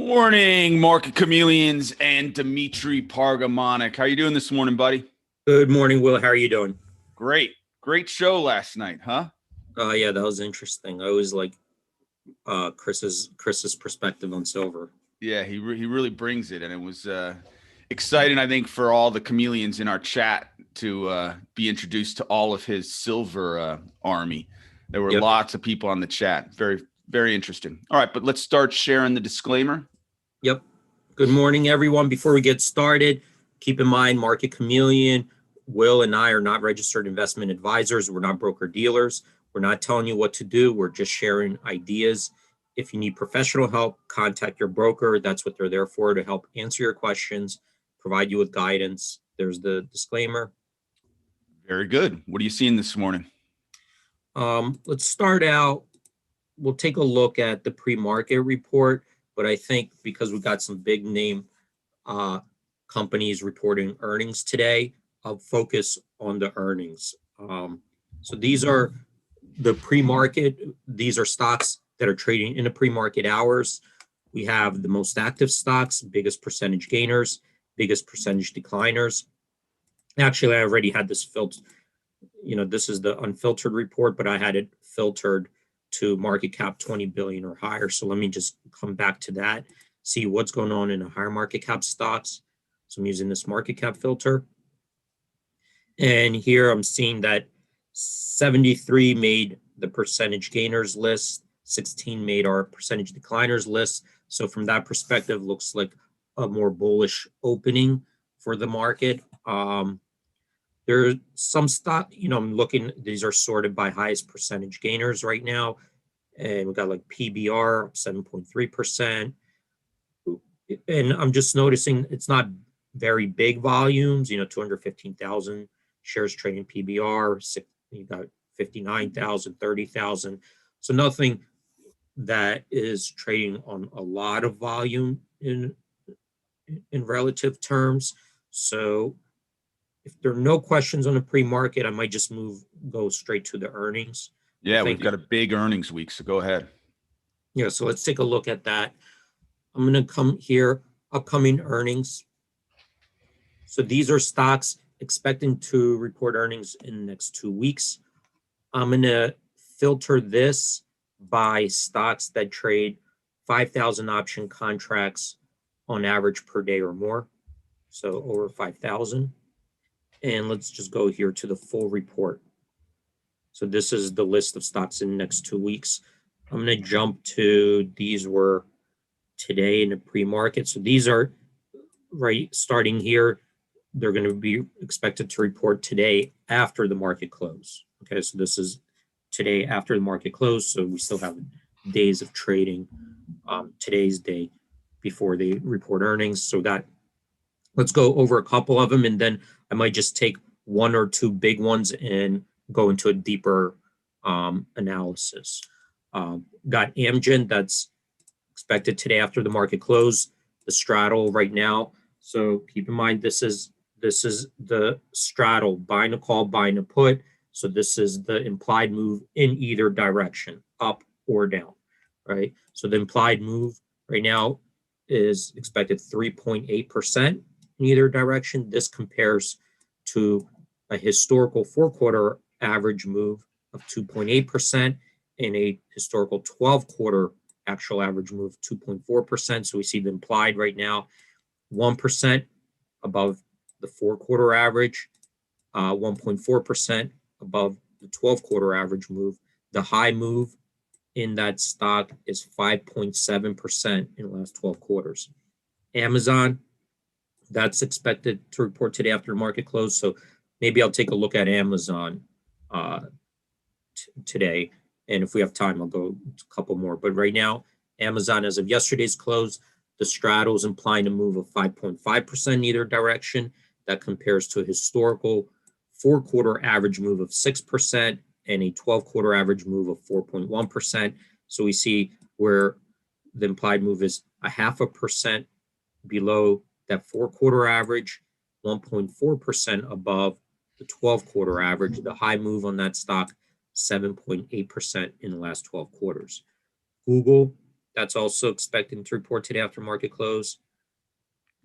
Morning, Market Chameleons and Dimitri Pargamonic. How you doing this morning, buddy? Good morning, Will. How are you doing? Great show last night, huh? Yeah, that was interesting. I always like Chris's perspective on silver. Yeah, he really brings it, and it was exciting, I think, for all the chameleons in our chat to be introduced to all of his silver army. There were Yep. lots of people on the chat. Very interesting. All right, but let's start sharing the disclaimer. Yep. Good morning, everyone. Before we get started, keep in mind Market Chameleon, Will and I are not registered investment advisors. We're not broker dealers. We're not telling you what to do. We're just sharing ideas. If you need professional help, contact your broker. That's what they're there for, to help answer your questions, provide you with guidance. There's the disclaimer. Very good. What are you seeing this morning? Let's start out. We'll take a look at the pre-market report, but I think because we got some big name companies reporting earnings today, I'll focus on the earnings. So these are the pre-market. These are stocks that are trading in the pre-market hours. We have the most active stocks, biggest percentage gainers, biggest percentage decliners. Actually, I already had this filtered. This is the unfiltered report, but I had it filtered to market cap 20 billion or higher. So let me just come back to that, see what's going on in the higher market cap stocks. So I'm using this market cap filter. And here I'm seeing that 73 made the percentage gainers list, 16 made our percentage decliners list. So from that perspective, looks like a more bullish opening for the market. There's some stock, I'm looking, these are sorted by highest percentage gainers right now. And we got like PBR, 7.3%. And I'm just noticing it's not very big volumes, 215,000 shares trading PBR, you got 59,000, 30,000. So nothing that is trading on a lot of volume in relative terms. So if there are no questions on the pre-market, I might just go straight to the earnings. Yeah, we've got a big earnings week, so go ahead. Yeah, so let's take a look at that. I'm going to come here, upcoming earnings. So these are stocks expecting to report earnings in the next 2 weeks. I'm going to filter this by stocks that trade 5,000 option contracts on average per day or more. So over 5,000. And let's just go here to the full report. So this is the list of stocks in the next 2 weeks. I'm going to jump to, these were today in the pre-market. So these are starting here. They're going to be expected to report today after the market close. Okay, so this is today after the market close. So we still have days of trading, today's day before they report earnings. So let's go over a couple of them, and then I might just take one or two big ones and go into a deeper analysis. Got Amgen, that's expected today after the market close. The straddle right now. So keep in mind, this is the straddle, buying a call, buying a put. So this is the implied move in either direction, up or down, right? So the implied move right now is expected 3.8% in either direction. This compares to a historical 4-quarter average move of 2.8% and a historical 12-quarter actual average move of 2.4%. So we see the implied right now 1% above the 4-quarter average, 1.4% above the 12-quarter average move. The high move in that stock is 5.7% in the last 12 quarters. Amazon, that's expected to report today after the market close. So maybe I'll take a look at Amazon today. And if we have time, I'll go a couple more. But right now, Amazon, as of yesterday's close, the straddle is implying a move of 5.5% in either direction. That compares to a historical 4-quarter average move of 6% and a 12-quarter average move of 4.1%. So we see where the implied move is 0.5% below that 4-quarter average, 1.4% above the 12-quarter average. The high move on that stock, 7.8% in the last 12 quarters. Google, that's also expecting to report today after market close.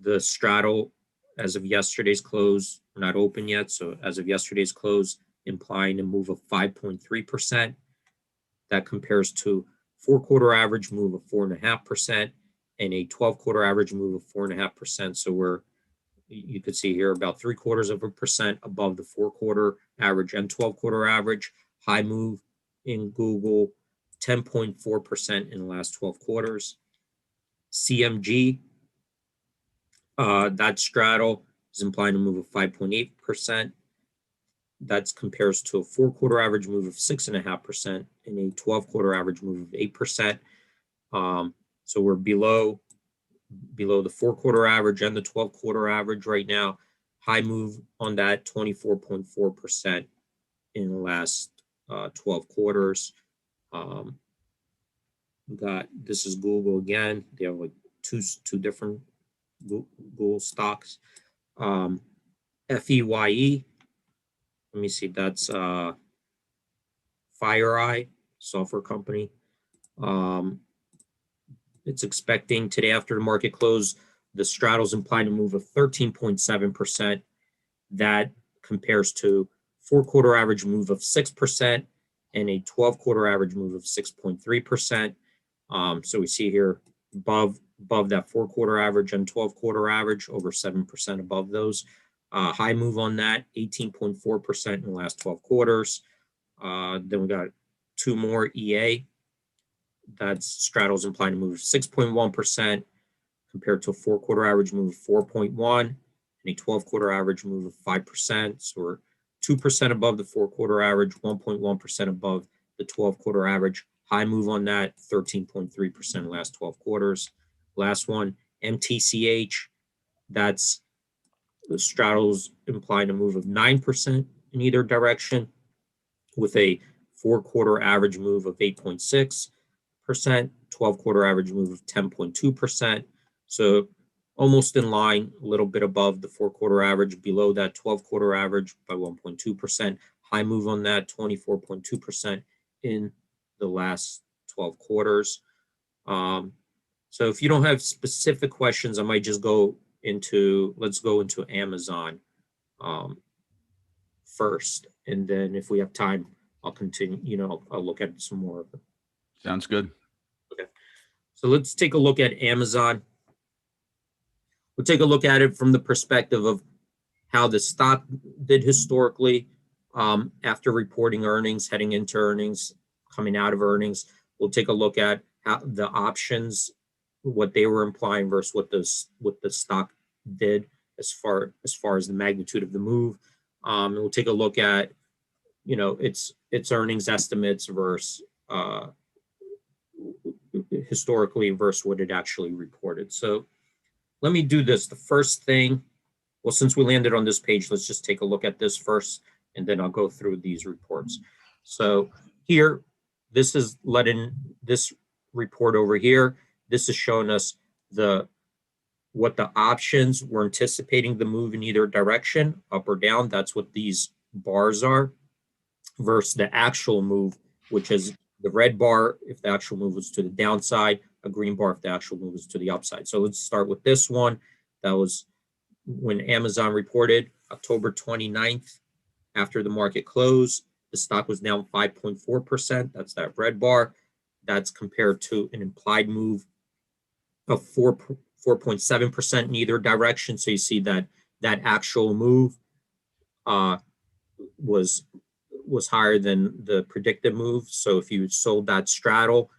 The straddle, as of yesterday's close, we're not open yet. So as of yesterday's close, implying a move of 5.3%. That compares to 4-quarter average move of 4.5% and a 12-quarter average move of 4.5%. So you could see here about 0.75% above the 4-quarter average and 12-quarter average. High move in Google, 10.4% in the last 12 quarters. CMG, that straddle is implying a move of 5.8%. That compares to a 4-quarter average move of 6.5% and a 12-quarter average move of 8%. So we're below the 4-quarter average and the 12-quarter average right now. High move on that, 24.4% in the last 12 quarters. This is Google again. They have like two different Google stocks. FEYE. Let me see. That's FireEye software company. It's expecting today after the market close, the straddle's implying a move of 13.7%. That compares to 4-quarter average move of 6% and a 12-quarter average move of 6.3%. So we see here above that 4-quarter average and 12-quarter average, over 7% above those. High move on that, 18.4% in the last 12 quarters. Then we got two more EA. That's straddle's implying a move of 6.1% compared to a 4-quarter average move of 4.1 and a 12-quarter average move of 5%. So we're 2% above the 4-quarter average, 1.1% above the 12-quarter average. High move on that, 13.3% in the last 12 quarters. Last one, MTCH. That's the straddle's implying a move of 9% in either direction with a 4-quarter average move of 8.6%, 12-quarter average move of 10.2%. So almost in line, a little bit above the 4-quarter average, below that 12-quarter average by 1.2%. High move on that, 24.2% in the last 12 quarters. So if you don't have specific questions, I might just let's go into Amazon first. And then if we have time, I'll continue, I'll look at some more of them. Sounds good. Okay. So let's take a look at Amazon. We'll take a look at it from the perspective of how the stock did historically after reporting earnings, heading into earnings, coming out of earnings. We'll take a look at how the options, what they were implying versus what the stock did as far as the magnitude of the move. And we'll take a look at its earnings estimates versus historically versus what it actually reported. So let me do this. The first thing, well, since we landed on this page, let's just take a look at this first, and then I'll go through these reports. So here, this is letting this report over here. This is showing us what the options were anticipating the move in either direction, up or down. That's what these bars are, versus the actual move, which is the red bar if the actual move was to the downside, a green bar if the actual move was to the upside. So let's start with this one. That was when Amazon reported October 29th after the market closed. The stock was down 5.4%. That's that red bar. That's compared to an implied move of 4.7% in either direction. So you see that actual move was higher than the predicted move. So if you sold that straddle,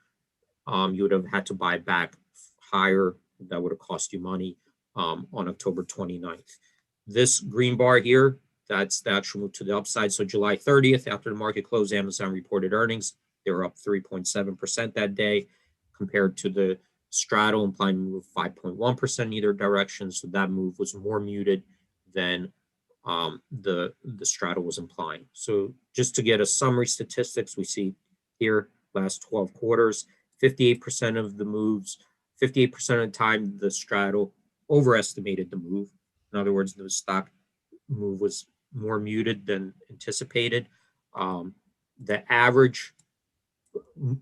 you would have had to buy back higher. That would have cost you money on October 29th. This green bar here, that's the actual move to the upside. So July 30th, after the market closed, Amazon reported earnings. They were up 3.7% that day compared to the straddle implying a move of 5.1% in either direction. So that move was more muted than the straddle was implying. So just to get a summary statistics, we see here last 12 quarters, 58% of the moves, 58% of the time the straddle overestimated the move. In other words, the stock move was more muted than anticipated. The average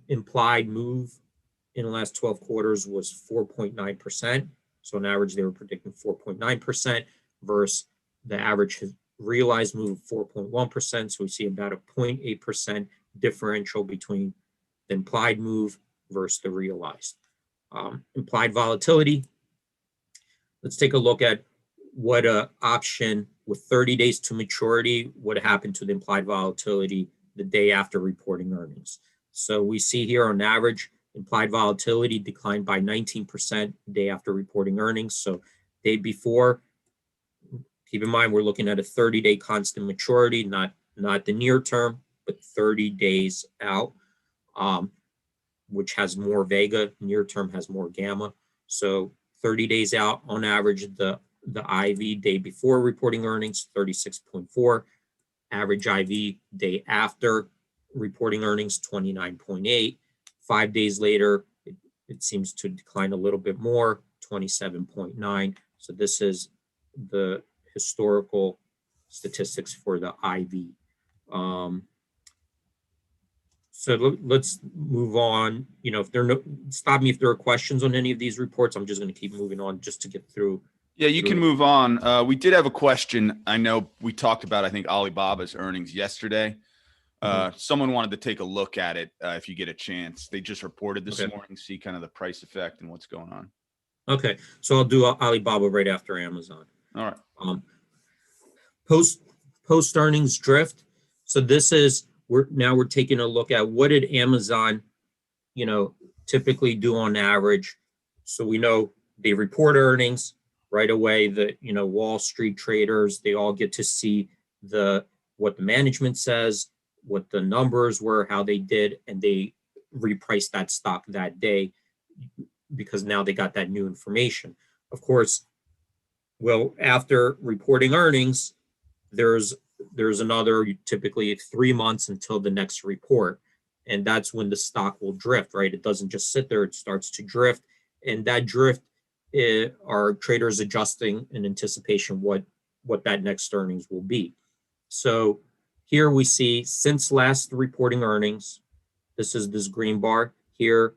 implied move in the last 12 quarters was 4.9%. So on average, they were predicting 4.9% versus the average realized move of 4.1%. So we see about a 0.8% differential between the implied move versus the realized. Implied volatility. Let's take a look at what an option with 30 days to maturity would happen to the implied volatility the day after reporting earnings. So we see here on average, implied volatility declined by 19% the day after reporting earnings. So day before, keep in mind, we're looking at a 30-day constant maturity, not the near term, but 30 days out, which has more vega, near term has more gamma. So 30 days out on average, the IV day before reporting earnings, 36.4. Average IV day after reporting earnings, 29.8. 5 days later, it seems to decline a little bit more, 27.9. So this is the historical statistics for the IV. So let's move on. You know, if there are no, stop me if there are questions on any of these reports. I'm just going to keep moving on just to get through. Yeah, you can move on. We did have a question. I know we talked about, I think, Alibaba's earnings yesterday. Someone wanted to take a look at it if you get a chance. They just reported this morning, see kind of the price effect and what's going on. Okay, so I'll do Alibaba right after Amazon. All right. Post earnings drift. So this is we're taking a look at what did Amazon, you know, typically do on average. So we know they report earnings right away. The Wall Street traders, they all get to see what the management says, what the numbers were, how they did, and they reprice that stock that day because now they got that new information. Of course, well, after reporting earnings, there's another typically 3 months until the next report, and that's when the stock will drift, right? It doesn't just sit there, it starts to drift, and that drift are traders adjusting in anticipation what that next earnings will be. So here we see since last reporting earnings, this is this green bar here,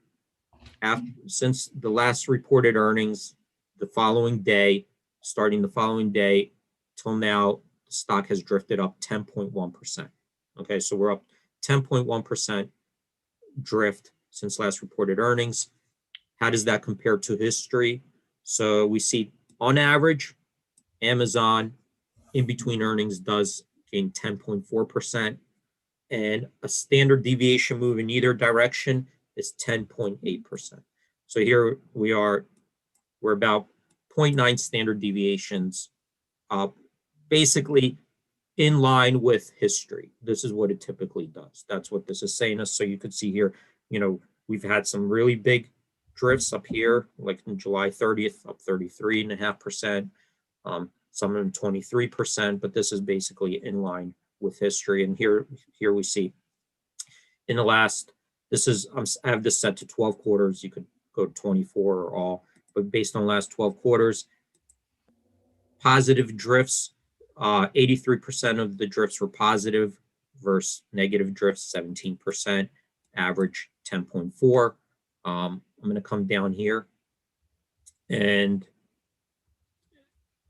since the last reported earnings, starting the following day till now, the stock has drifted up 10.1%. Okay, so we're up 10.1% drift since last reported earnings. How does that compare to history? So we see on average, Amazon in between earnings does gain 10.4%, and a standard deviation move in either direction is 10.8%. So here we're about 0.9 standard deviations up, basically in line with history. This is what it typically does. That's what this is saying us. So you could see here, we've had some really big drifts up here, like in July 30th, up 33.5%. Some of them 23%, but this is basically in line with history. And here we see in the last, I have this set to 12 quarters. You could go to 24 or all, but based on the last 12 quarters, positive drifts, 83% of the drifts were positive versus negative drifts, 17%, average 10.4. I'm going to come down here and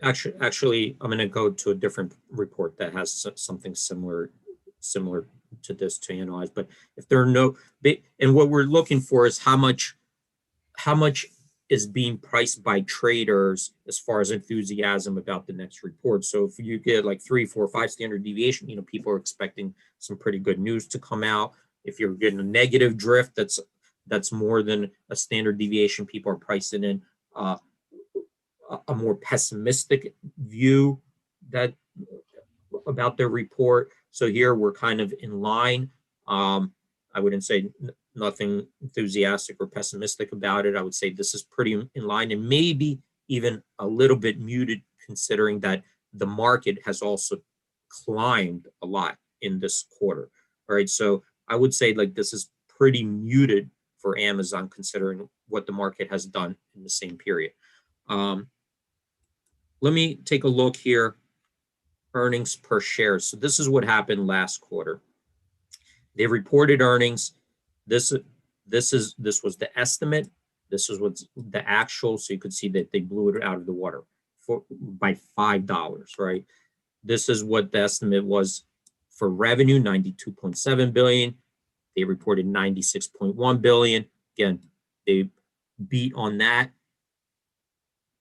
actually, I'm going to go to a different report that has something similar to this to analyze. But if there are no, and what we're looking for is how much is being priced by traders as far as enthusiasm about the next report. So if you get like 3, 4, 5 standard deviation, people are expecting some pretty good news to come out. If you're getting a negative drift, that's more than a standard deviation. People are pricing in a more pessimistic view about their report. So here we're kind of in line. I wouldn't say nothing enthusiastic or pessimistic about it. I would say this is pretty in line and maybe even a little bit muted considering that the market has also climbed a lot in this quarter. All right, so I would say like this is pretty muted for Amazon considering what the market has done in the same period. Let me take a look here. Earnings per share. So this is what happened last quarter. They reported earnings. This this was the estimate. This is what's the actual. So you could see that they blew it out of the water by $5, right? This is what the estimate was for revenue, 92.7 billion. They reported 96.1 billion. Again, they beat on that.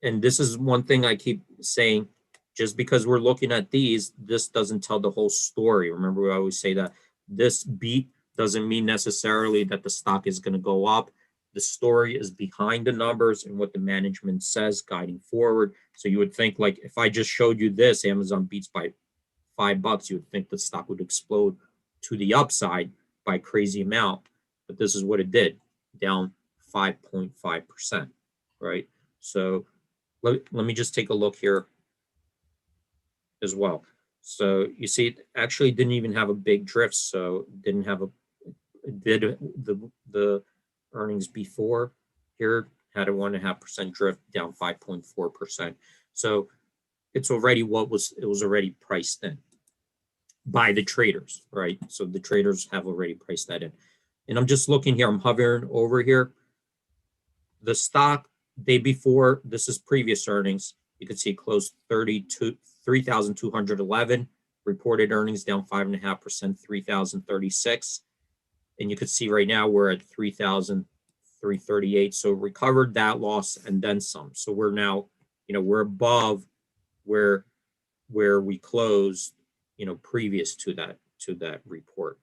And this is one thing I keep saying, just because we're looking at these, this doesn't tell the whole story. Remember, we always say that this beat doesn't mean necessarily that the stock is going to go up. The story is behind the numbers and what the management says guiding forward. So you would think, like, if I just showed you this, Amazon beats by $5, you would think the stock would explode to the upside by a crazy amount. But this is what it did, down 5.5%, right? So let me just take a look here as well. So you see, it actually didn't even have a big drift. So didn't have a, did the earnings before here had a 1.5% drift, down 5.4%. So it's already it was already priced in by the traders, right? So the traders have already priced that in. And I'm just looking here, I'm hovering over here. The stock day before, this is previous earnings. You can see it closed 3,211, reported earnings down 5.5%, 3,036. And you could see right now we're at 3,338. So recovered that loss and then some. So we're now, we're above where we closed, previous to that report.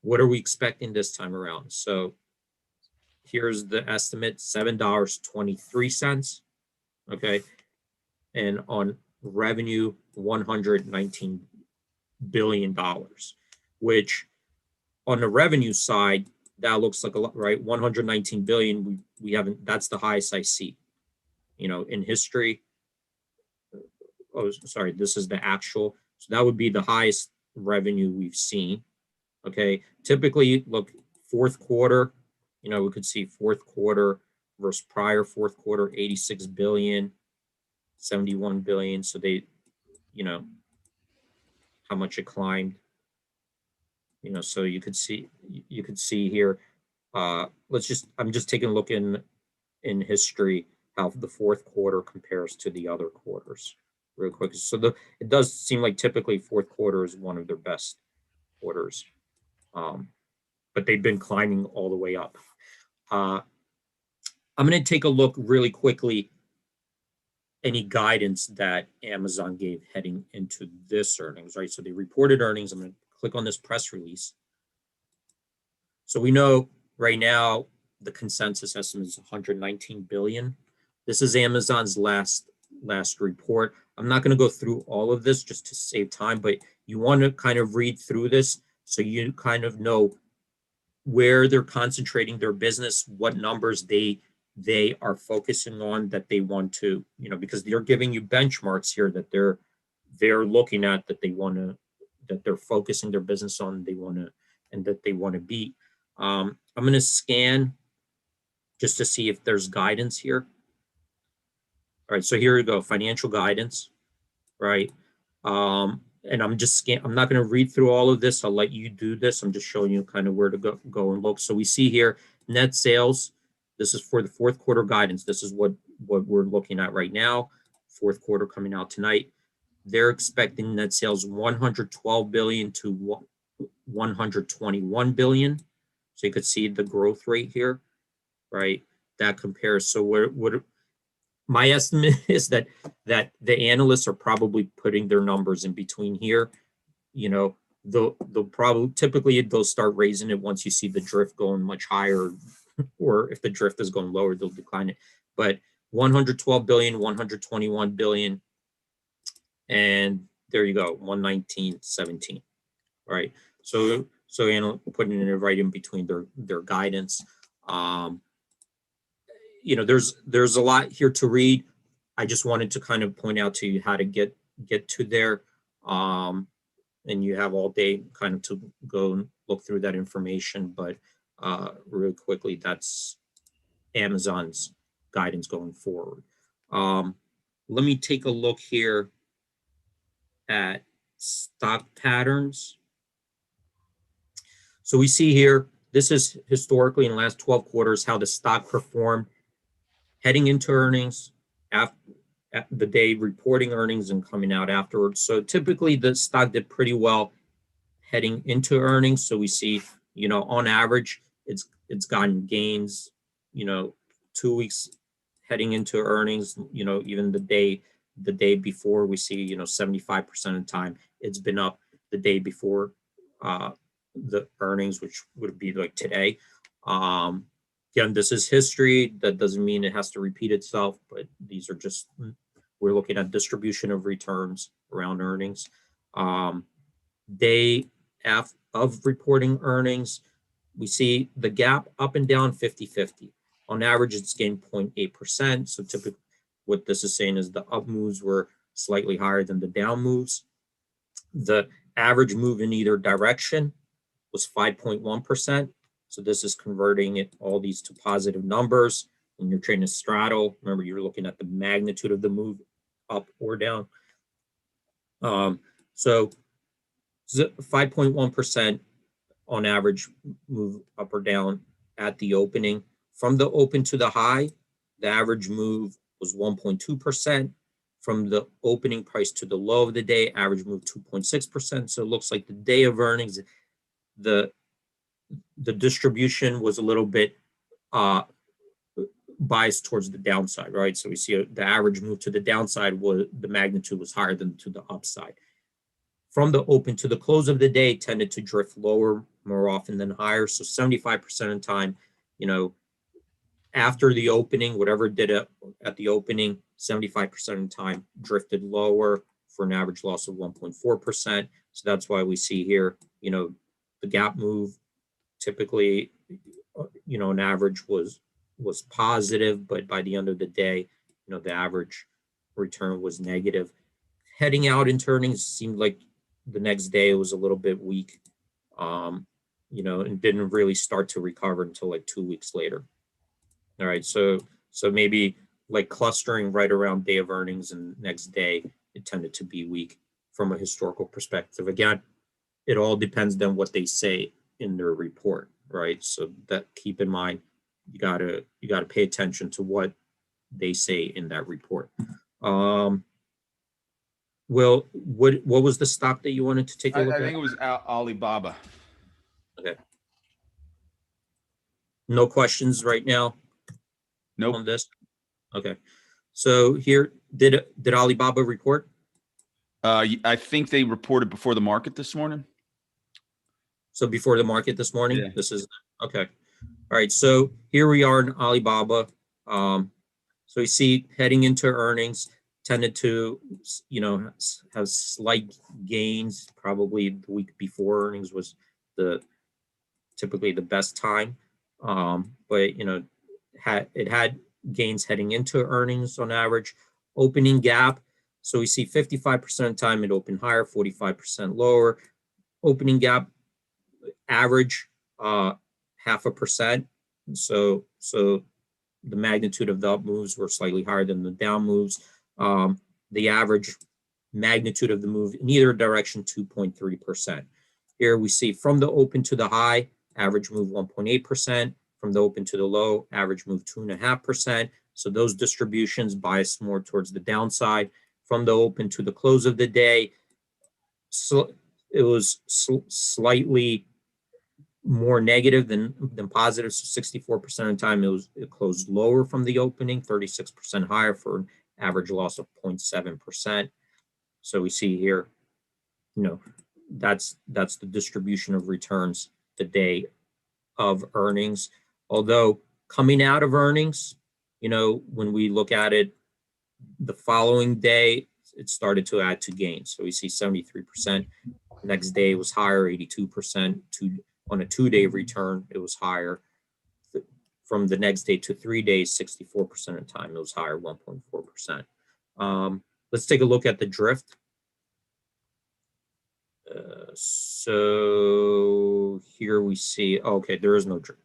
What are we expecting this time around? So here's the estimate, $7.23. Okay. And on revenue, $119 billion, which on the revenue side, that looks like a lot, right? 119 billion. We haven't, that's the highest I see, in history. Oh, sorry, this is the actual. So that would be the highest revenue we've seen. Okay. Typically, look, fourth quarter, we could see fourth quarter versus prior fourth quarter, 86 billion, 71 billion. So they, how much it climbed, so you could see here, I'm just taking a look in history, how the fourth quarter compares to the other quarters real quick. So it does seem like typically fourth quarter is one of their best quarters. But they've been climbing all the way up. I'm going to take a look really quickly, any guidance that Amazon gave heading into this earnings, right? So they reported earnings. I'm going to click on this press release. So we know right now the consensus estimate is 119 billion. This is Amazon's last report. I'm not going to go through all of this just to save time, but you want to kind of read through this so you kind of know where they're concentrating their business, what numbers they are focusing on that they want to, because they're giving you benchmarks here that they're looking at, that they're focusing their business on, and that they want to beat. I'm going to scan just to see if there's guidance here. All right, so here we go, financial guidance, right? And I'm not going to read through all of this. I'll let you do this. I'm just showing you kind of where to go and look. So we see here net sales. This is for the fourth quarter guidance. This is what we're looking at right now. Fourth quarter coming out tonight. They're expecting net sales 112 billion to 121 billion. So you could see the growth rate here, right? That compares. So what my estimate is that the analysts are probably putting their numbers in between here. They'll probably typically they'll start raising it once you see the drift going much higher, or if the drift is going lower, they'll decline it. But 112 billion, 121 billion, and there you go, 119.17, right? So putting it right in between their guidance. There's a lot here to read. I just wanted to kind of point out to you how to get to there. And you have all day kind of to go and look through that information. But really quickly, that's Amazon's guidance going forward. Let me take a look here at stock patterns. So we see here this is historically in the last 12 quarters how the stock performed heading into earnings, after the day reporting earnings, and coming out afterwards. So typically the stock did pretty well heading into earnings. So we see, on average, it's gotten gains, 2 weeks heading into earnings, even the day before, we see, 75% of the time it's been up the day before the earnings, which would be like today. Again, this is history. That doesn't mean it has to repeat itself, but these are just, we're looking at distribution of returns around earnings. Day of reporting earnings, we see the gap up and down 50-50. On average, it's gained 0.8%. So typically what this is saying is the up moves were slightly higher than the down moves. The average move in either direction was 5.1%. So this is converting all these to positive numbers. When you're trading a straddle, remember you're looking at the magnitude of the move up or down. So 5.1% on average move up or down at the opening. From the open to the high, the average move was 1.2%. From the opening price to the low of the day, average move 2.6%. So it looks like the day of earnings, the distribution was a little bit biased towards the downside, right? So we see the average move to the downside was, the magnitude was higher than to the upside. From the open to the close of the day, tended to drift lower more often than higher. So 75% of the time, after the opening, whatever it did at the opening, 75% of the time drifted lower for an average loss of 1.4%. So that's why we see here, the gap move typically, an average was positive, but by the end of the day, the average return was negative. Heading out into earnings seemed like the next day it was a little bit weak, and didn't really start to recover until like 2 weeks later. All right, so maybe like clustering right around day of earnings and next day, it tended to be weak from a historical perspective. Again, it all depends on what they say in their report, right? So that, keep in mind, you gotta pay attention to what they say in that report. Well, what was the stock that you wanted to take a look at? I think it was Alibaba. Okay. No questions right now? Nope. On this? Okay. So here, did Alibaba report? I think they reported before the market this morning. So before the market this morning? Yeah. This is, okay. All right, so here we are in Alibaba. So you see heading into earnings, tended to, have slight gains. Probably the week before earnings was typically the best time. But it had gains heading into earnings on average. Opening gap, so we see 55% of the time it opened higher, 45% lower. Opening gap average 0.5%. So the magnitude of the up moves were slightly higher than the down moves. The average magnitude of the move in either direction, 2.3%. Here we see from the open to the high, average move 1.8%. From the open to the low, average move 2.5%. So those distributions bias more towards the downside. From the open to the close of the day, so it was slightly more negative than positive. So 64% of the time it closed lower from the opening, 36% higher for an average loss of 0.7%. So we see here, that's the distribution of returns the day of earnings. Although coming out of earnings, when we look at it the following day, it started to add to gains. So we see 73%. Next day was higher, 82%. On a 2-day return, it was higher. From the next day to 3 days, 64% of the time, it was higher, 1.4%. Let's take a look at the drift. So here we see, okay, there is no drift.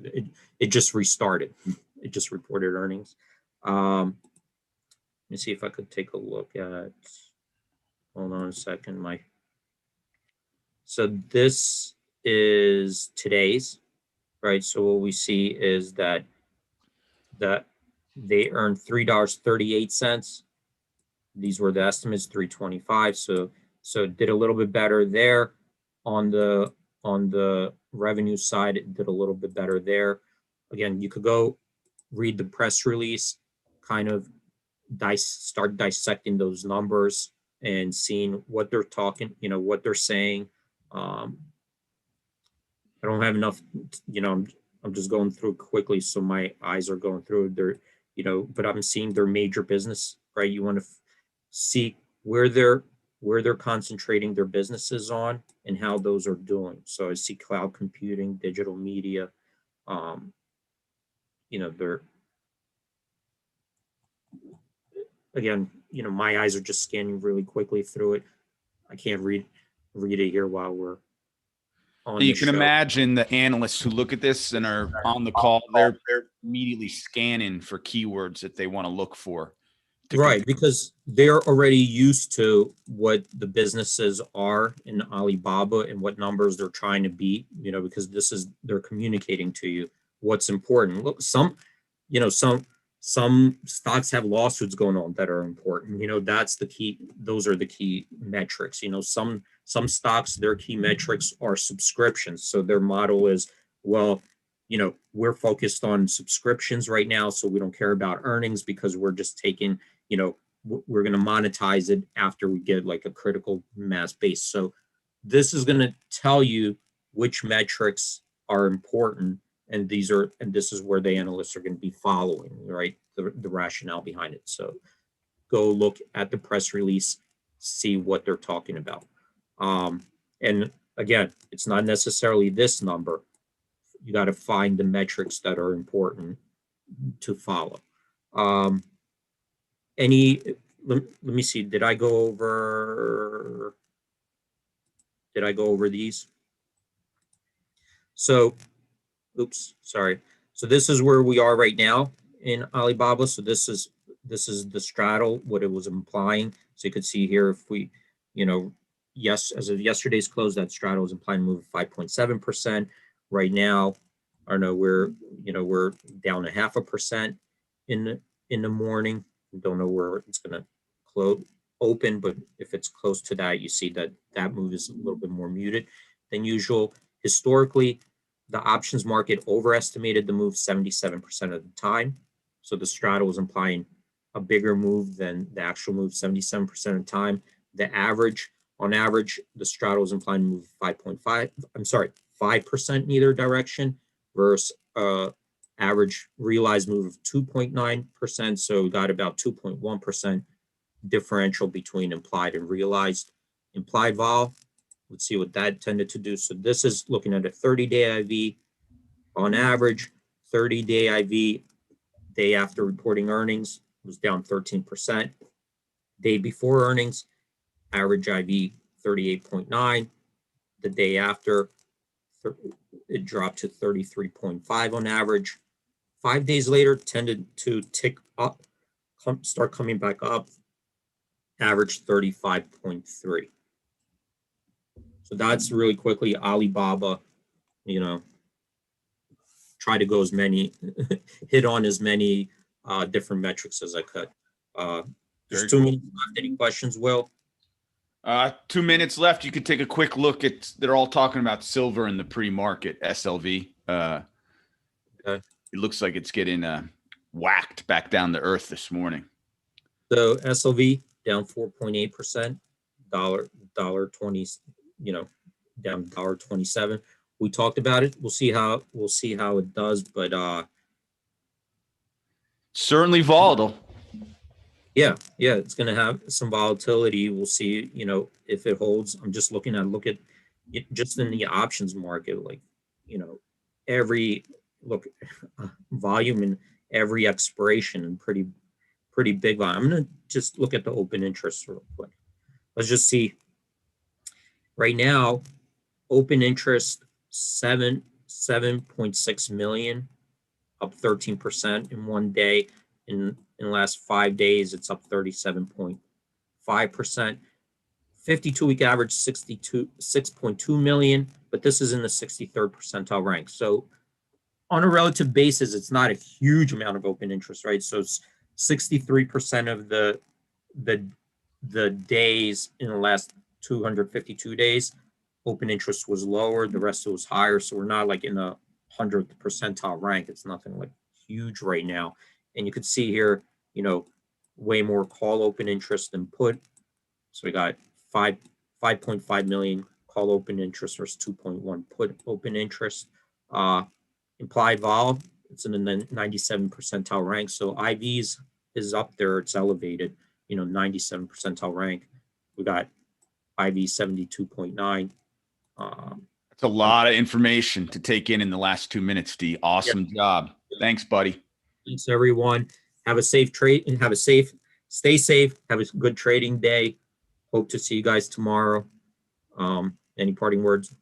It just restarted. It just reported earnings. Let me see if I could take a look at, hold on a second. So this is today's. right? So what we see is that they earned $3.38. These were the estimates, 325. So it did a little bit better there. On the revenue side, it did a little bit better there. Again, you could go read the press release, kind of start dissecting those numbers and seeing what they're talking, what they're saying. I don't have enough, I'm just going through quickly, so my eyes are going through their, but I'm seeing their major business, right? You want to see where they're concentrating their businesses on and how those are doing. So I see cloud computing, digital media, they're, again, my eyes are just scanning really quickly through it. I can't read it here while we're on You the can show. imagine the analysts who look at this and are on the call, they're immediately scanning for keywords that they want to look for. Right, because they're already used to what the businesses are in Alibaba and what numbers they're trying to beat, because they're communicating to you what's important. Look, some stocks have lawsuits going on that are important. That's the key. Those are the key metrics. Some stocks, their key metrics are subscriptions. So their model is, well, we're focused on subscriptions right now, so we don't care about earnings because we're just taking, we're going to monetize it after we get like a critical mass base. So this is going to tell you which metrics are important, and this is where the analysts are going to be following, right? The rationale behind it. So go look at the press release, see what they're talking about. And again, it's not necessarily this number. You got to find the metrics that are important to follow. Let me see, did I go over these? So, oops, sorry. So this is where we are right now in Alibaba. So this is the straddle, what it was implying. So you could see here, if we, yes, as of yesterday's close, that straddle is implying a move of 5.7%. Right now, I know we're down 0.5% in the morning. Don't know where it's going to close open, but if it's close to that, you see that move is a little bit more muted than usual. Historically, the options market overestimated the move 77% of the time. So the straddle was implying a bigger move than the actual move 77% of the time. On average, the straddle was implying move 5% in either direction versus average realized move of 2.9%. So we got about 2.1% differential between implied and realized. Implied vol, let's see what that tended to do. So this is looking at a 30-day IV. On average, 30-day IV, day after reporting earnings, was down 13%. Day before earnings, average IV 38.9. The day after, it dropped to 33.5 on average. 5 days later, tended to tick up, start coming back up, average 35.3. So that's really quickly Alibaba, try to go hit on as many different metrics as I could. There's 2 minutes left. Any questions, Will? 2 minutes left. You could take a quick look at, they're all talking about silver in the pre-market, SLV. Okay. It looks like it's getting whacked back down to earth this morning. So SLV down 4.8%, $1.20, down $1.27. We talked about it. We'll see how it does, but certainly volatile. Yeah, it's going to have some volatility. We'll see, if it holds. I'm just look at it just in the options market, like, every volume in every expiration and pretty big volume. I'm going to just look at the open interest real quick. Let's just see. Right now, open interest 7.6 million, up 13% in one day. In the last 5 days, it's up 37.5%. 52-week average 6.2 million, but this is in the 63rd percentile rank. So on a relative basis, it's not a huge amount of open interest, right? So it's 63% of the days in the last 252 days, open interest was lower. The rest was higher. So we're not like in the 100th percentile rank. It's nothing like huge right now. And you could see here, you know, way more call open interest than put. So we got 5.5 million call open interest versus 2.1 put open interest. Implied vol, it's in the 97 percentile rank. So IVs is up there, it's elevated, you know, 97 percentile rank. We got IV 72.9. That's a lot of information to take in the last 2 minutes, D. Awesome job. Thanks, buddy. Thanks, everyone. Have a safe trade and stay safe. Have a good trading day. Hope to see you guys tomorrow. Any parting words?